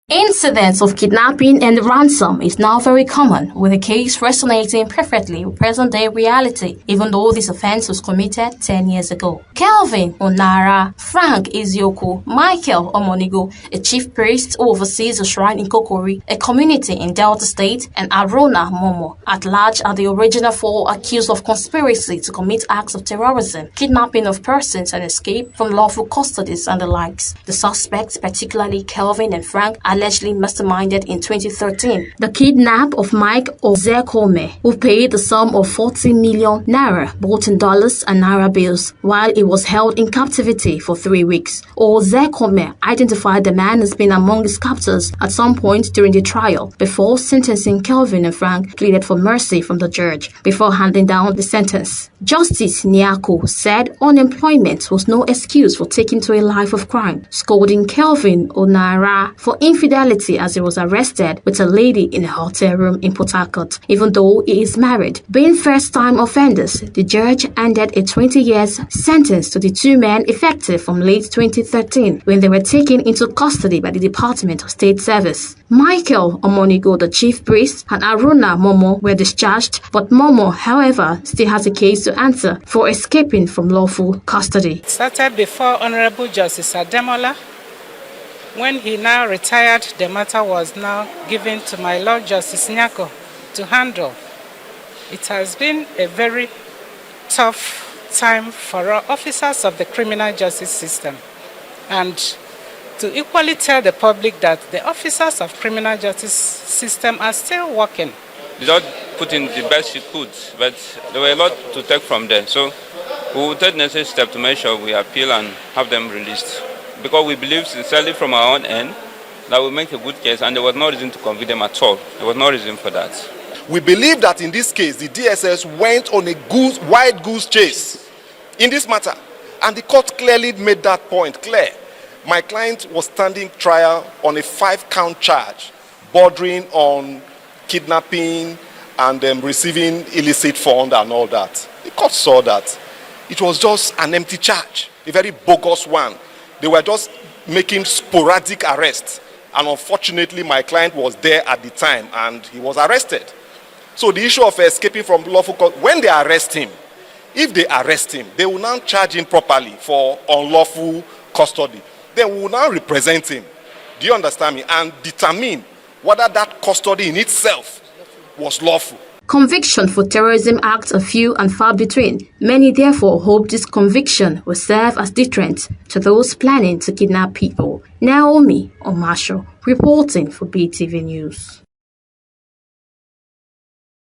Incidents of kidnapping and ransom is now very common, with the case resonating perfectly with present-day reality, even though this offense was committed 10 years ago. Kelvin Onara, Frank Eziokwu, Michael Omonigo, a chief priest who oversees a shrine in Kokori, a community in Delta State, and Arona Momo, at large, are the original four accused of conspiracy to commit acts of terrorism, kidnapping of persons, and escape from lawful custodies and the likes. The suspects, particularly Kelvin and Frank, allegedly masterminded in 2013 the kidnap of Mike Ozekhome, who paid the sum of 40 million naira, both in dollars and naira bills, while he was held in captivity for 3 weeks. Ozekhome identified the man as being among his captors at some point during the trial, before sentencing Kelvin and Frank pleaded for mercy from the judge before handing down the sentence. Justice Nyako said unemployment was no excuse for taking to a life of crime, scolding Kelvin Onara for infidelity as he was arrested with a lady in a hotel room in Port Harcourt, even though he is married. Being first-time offenders, the judge handed a 20 years sentence to the two men effective from late 2013 when they were taken into custody by the Department of State Service. Michael Omonigo, the chief priest, and Aruna Momo were discharged, but Momo, however, still has a case to answer for escaping from lawful custody. It started before Honorable Justice Ademola. When he now retired, the matter was now given to my Lord Justice Nyako to handle. It has been a very tough time for our officers of the criminal justice system, and to equally tell the public that the officers of criminal justice system are still working. They don't put in the best she could, but there were a lot to take from there. So we will take necessary steps to make sure we appeal and have them released, because we believe sincerely from our own end that we make a good case, and there was no reason to convict them at all. There was no reason for that. We believe that in this case, the DSS went on a wild goose chase in this matter, and the court clearly made that point clear. My client was standing trial on a 5-count charge bordering on kidnapping and receiving illicit fund and all that. The court saw that it was just an empty charge, a very bogus one. They were just making sporadic arrests, and unfortunately my client was there at the time and he was arrested. So the issue of escaping from lawful custody, when they arrest him, if they arrest him, they will now charge him properly for unlawful custody. Then we will now represent him, do you understand me, and determine whether that custody in itself was lawful. Conviction for terrorism acts are few and far between. Many therefore hope this conviction will serve as deterrent to those planning to kidnap people. Naomi Omasho, reporting for BTV News.